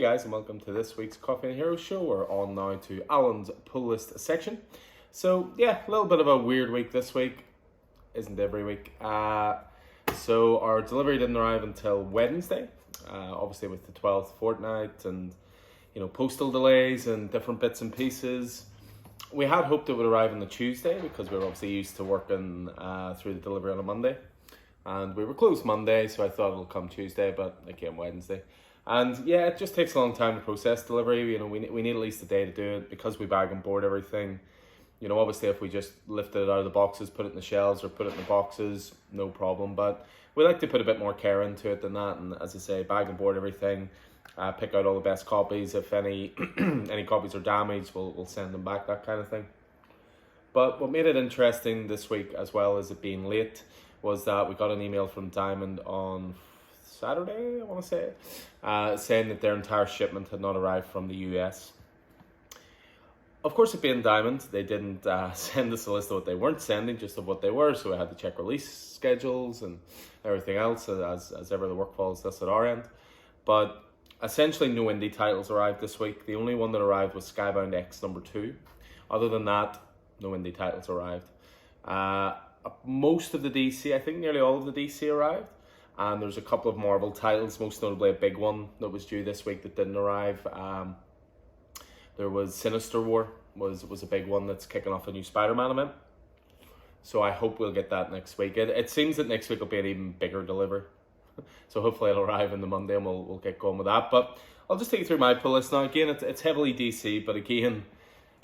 guys, and welcome to this week's Coffee and Hero show. We're on now to Alan's pull list section. So yeah, a little bit of a weird week this week. Isn't every week. So our delivery didn't arrive until Wednesday. Obviously with the 12th fortnight and postal delays and different bits and pieces. We had hoped it would arrive on the Tuesday because we were obviously used to working through the delivery on a Monday. And we were closed Monday, so I thought it'll come Tuesday, but it came Wednesday. And yeah, it just takes a long time to process delivery. We need at least a day to do it because we bag and board everything. Obviously if we just lifted it out of the boxes, put it in the shelves or put it in the boxes, no problem. But we like to put a bit more care into it than that. And as I say, bag and board everything, pick out all the best copies. If any any copies are damaged, we'll send them back, that kind of thing. But what made it interesting this week, as well as it being late, was that we got an email from Diamond on Saturday, I want to say, saying that their entire shipment had not arrived from the US. Of course, it being Diamond, they didn't send us a list of what they weren't sending, just of what they were, so we had to check release schedules and everything else, as ever the work falls this at our end. But essentially no indie titles arrived this week. The only one that arrived was Skybound X #2. Other than that, no indie titles arrived. Most of the DC, I think nearly all of the DC arrived. And there's a couple of Marvel titles, most notably a big one that was due this week that didn't arrive. There was Sinister War, was a big one that's kicking off a new Spider-Man event. So I hope we'll get that next week. It seems that next week will be an even bigger delivery. So hopefully it'll arrive on the Monday and we'll get going with that. But I'll just take you through my pull list now. Again, it's heavily DC, but again,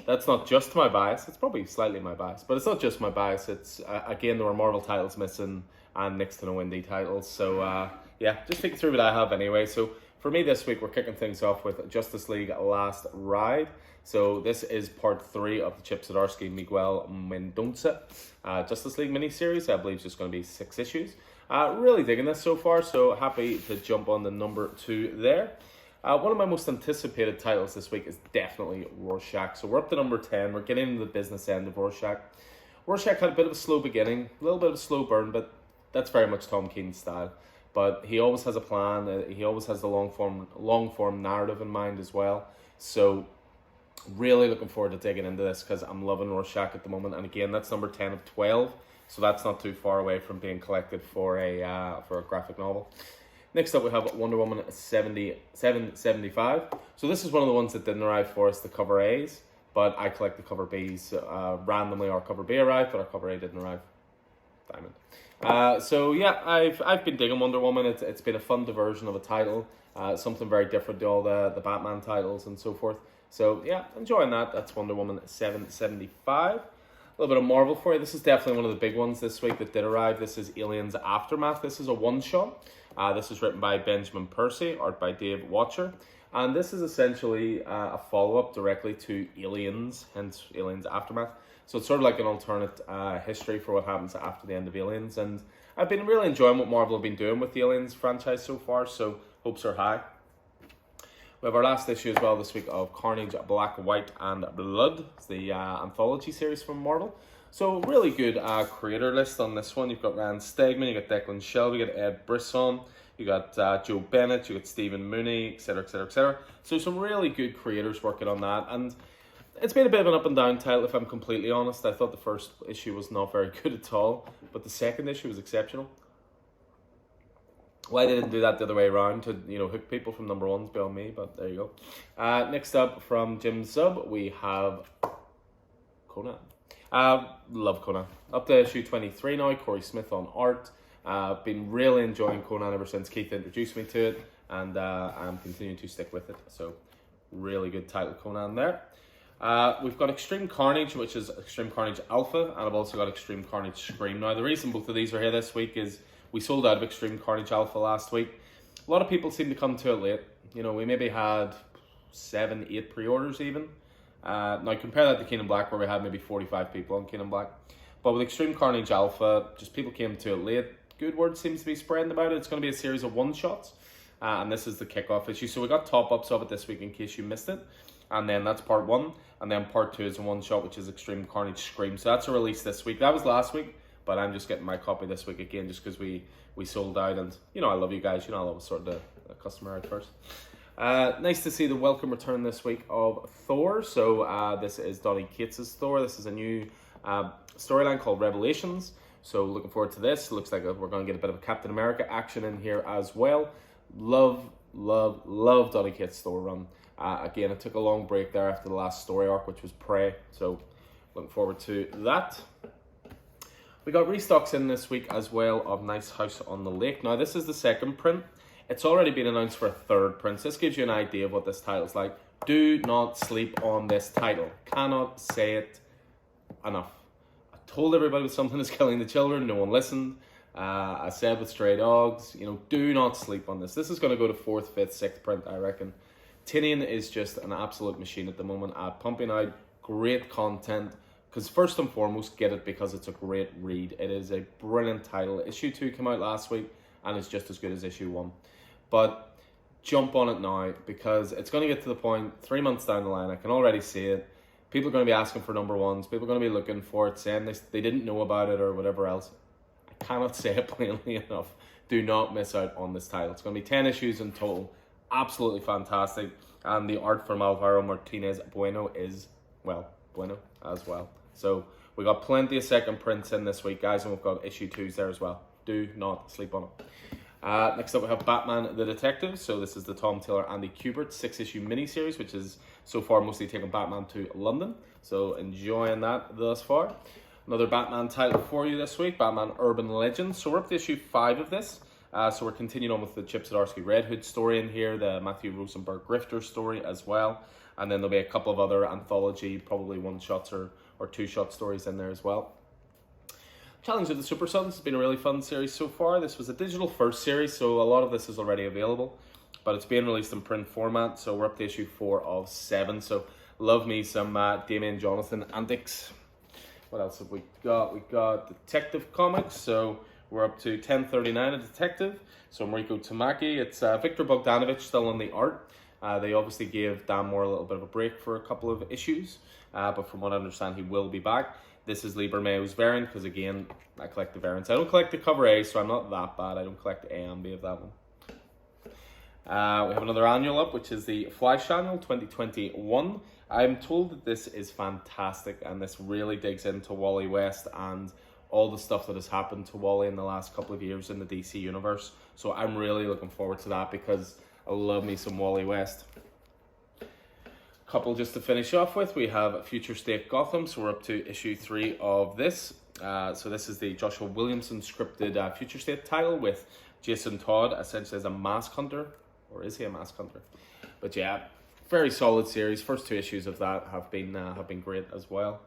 that's not just my bias. It's probably slightly my bias, but it's not just my bias. It's, again, there were Marvel titles missing and next to no indie titles. So, yeah, just take you through what I have anyway. So, for me this week, we're kicking things off with Justice League Last Ride. So, this is part 3 of the Chip Zdarsky Miguel Mendonça Justice League miniseries. I believe it's just going to be 6 issues. Really digging this so far, so happy to jump on the number 2 there. One of my most anticipated titles this week is definitely Rorschach. So we're up to number 10. We're getting into the business end of Rorschach. Rorschach had a bit of a slow beginning, a little bit of a slow burn, but that's very much Tom King's style. But he always has a plan. He always has the long form narrative in mind as well. So really looking forward to digging into this because I'm loving Rorschach at the moment. And again, that's number 10 of 12. So that's not too far away from being collected for a graphic novel. Next up, we have Wonder Woman 775. So this is one of the ones that didn't arrive for us, the cover A's, but I collect the cover B's. Randomly, our cover B arrived, but our cover A didn't arrive. Diamond. So yeah, I've been digging Wonder Woman. It's been a fun diversion of a title, something very different to all the Batman titles and so forth. So yeah, enjoying that. That's Wonder Woman 775. A little bit of Marvel for you. This is definitely one of the big ones this week that did arrive. This is Aliens Aftermath. This is a one-shot. This is written by Benjamin Percy, art by Dave Watcher. And this is essentially a follow-up directly to Aliens, hence Aliens Aftermath. So it's sort of like an alternate history for what happens after the end of Aliens. And I've been really enjoying what Marvel have been doing with the Aliens franchise so far, so hopes are high. We have our last issue as well this week of Carnage, Black, White, and Blood. It's the anthology series from Marvel. So really good creator list on this one. You've got Rand Stegman, you got Declan Shelby, you got Ed Brisson, you got Joe Bennett, you got Stephen Mooney, etc., etc., etc. So some really good creators working on that. And it's been a bit of an up and down title, if I'm completely honest. I thought the first issue was not very good at all, but the second issue was exceptional. Why they didn't do that the other way around to hook people from number 1's beyond me, but there you go. Next up from Jim Zub, we have Conan. Love Conan. Up to issue 23 now, Corey Smith on art. Been really enjoying Conan ever since Keith introduced me to it, and I'm continuing to stick with it. So really good title, Conan there. We've got Extreme Carnage, which is Extreme Carnage Alpha, and I've also got Extreme Carnage Scream. Now the reason both of these are here this week is we sold out of Extreme Carnage Alpha last week. A lot of people seem to come to it late. We maybe had 7, 8 pre-orders even. Now compare that to King in Black, where we had maybe 45 people on King in Black. But with Extreme Carnage Alpha, just people came to it late. Good word seems to be spreading about it. It's going to be a series of one-shots. And this is the kickoff issue. So we got top-ups of it this week in case you missed it. And then that's part 1. And then part 2 is a one-shot, which is Extreme Carnage Scream. So that's a release this week. That was last week. But I'm just getting my copy this week again just because we sold out. And, I love you guys. I'll always sort the customer out first. Nice to see the welcome return this week of Thor. So this is Donny Cates' Thor. This is a new storyline called Revelations. So looking forward to this. Looks like we're going to get a bit of Captain America action in here as well. Love Donny Cates' Thor run. Again, it took a long break there after the last story arc, which was Prey. So looking forward to that. We got restocks in this week as well of Nice House on the Lake. Now, this is the second print. It's already been announced for a third print. So this gives you an idea of what this title's like. Do not sleep on this title. Cannot say it enough. I told everybody with Something Is Killing the Children. No one listened. I said with Stray Dogs, do not sleep on this. This is going to go to 4th, 5th, 6th print, I reckon. Tynion is just an absolute machine at the moment at pumping out great content. Because first and foremost, get it because it's a great read. It is a brilliant title. Issue 2 came out last week and it's just as good as issue 1. But jump on it now because it's going to get to the point 3 months down the line. I can already see it. People are going to be asking for number ones. People are going to be looking for it, saying they didn't know about it or whatever else. I cannot say it plainly enough. Do not miss out on this title. It's going to be 10 issues in total. Absolutely fantastic. And the art from Alvaro Martinez Bueno is, bueno as well. So we got plenty of second prints in this week, guys, and we've got issue 2s there as well. Do not sleep on it. Next up we have Batman the Detective. So this is the Tom Taylor, Andy Kubert 6-issue miniseries, which is so far mostly taking Batman to London. So enjoying that thus far. Another Batman title for you this week, Batman Urban Legends. So we're up to issue 5 of this. So we're continuing on with the Chip Zdarsky Red Hood story in here, the Matthew Rosenberg Grifter story as well. And then there'll be a couple of other anthology, probably one-shots or two-shot stories in there as well. Challenge of the Super Sons has been a really fun series so far. This was a digital first series, so a lot of this is already available. But it's being released in print format, so we're up to issue 4 of 7. So love me some Damian Jonathan antics. What else have we got? We got Detective Comics, so we're up to 1039 of Detective. So Mariko Tamaki, it's Victor Bogdanovich still on the art. They obviously gave Dan Moore a little bit of a break for a couple of issues, but from what I understand, he will be back. This is Lieber Mayo's variant, because again, I collect the variants. I don't collect the cover A, so I'm not that bad. I don't collect A and B of that one. We have another annual up, which is the Flash Annual 2021. I'm told that this is fantastic, and this really digs into Wally West and all the stuff that has happened to Wally in the last couple of years in the DC universe. So I'm really looking forward to that because I love me some Wally West. Couple just to finish off with, we have Future State Gotham, so we're up to issue 3 of this. So this is the Joshua Williamson scripted Future State title with Jason Todd essentially as a mask hunter, or is he a mask hunter? But yeah, very solid series. First 2 issues of that have been great as well.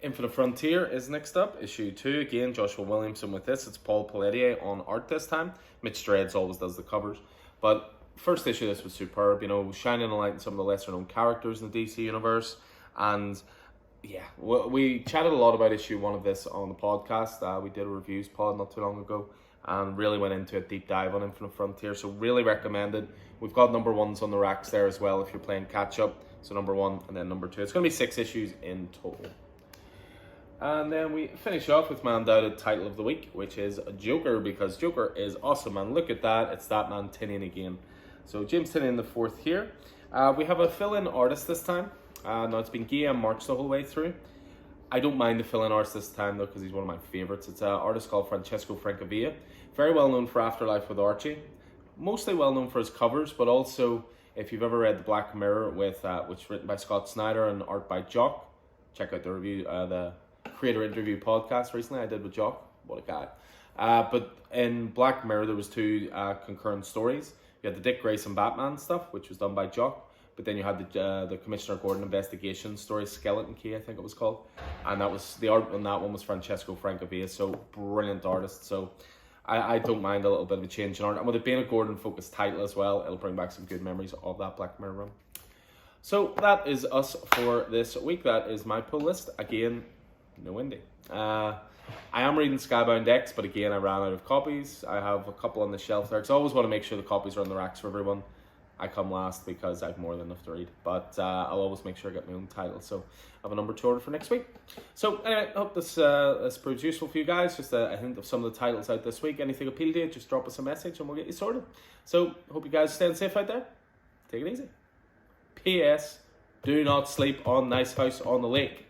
Infinite Frontier is next up, issue 2. Again, Joshua Williamson with this. It's Paul Pelletier on art this time. Mitch Dreads always does the covers, but first issue of this was superb, shining a light on some of the lesser known characters in the DC universe. And yeah, we chatted a lot about issue 1 of this on the podcast. We did a reviews pod not too long ago and really went into a deep dive on Infinite Frontier, so really recommended. We've got number 1s on the racks there as well if you're playing catch up. So number 1 and then number 2. It's going to be 6 issues in total. And then we finish off with my undoubted title of the week, which is Joker, because Joker is awesome, and look at that, it's that man Tynion again. So James Tynion the 4th here. We have a fill-in artist this time. Now it's been Guillaume March the whole way through. I don't mind the fill-in artist this time though, because he's one of my favourites. It's an artist called Francesco Francavilla, very well known for Afterlife with Archie. Mostly well known for his covers, but also if you've ever read The Black Mirror, which is written by Scott Snyder and art by Jock, check out the review, the creator interview podcast recently I did with Jock. What a guy. But in Black Mirror there was 2 concurrent stories. You had the Dick Grayson Batman stuff, which was done by Jock, but then you had the Commissioner Gordon investigation story, Skeleton Key I think it was called, and that was the art on that one was Francesco Francavilla. So brilliant artist. So I don't mind a little bit of a change in art, and with it being a Gordon focused title as well, it'll bring back some good memories of that Black Mirror run. So that is us for this week. That is my pull list. Again, no indie. I am reading Skybound X, but again, I ran out of copies. I have a couple on the shelf there, because I always want to make sure the copies are on the racks for everyone. I come last because I've more than enough to read. But I'll always make sure I get my own title. So I have a number 2 order for next week. So anyway, I hope this proves useful for you guys. Just a hint of some of the titles out this week. Anything appealed to you, just drop us a message and we'll get you sorted. So hope you guys are staying safe out there. Take it easy. P.S. Do not sleep on Nice House on the Lake.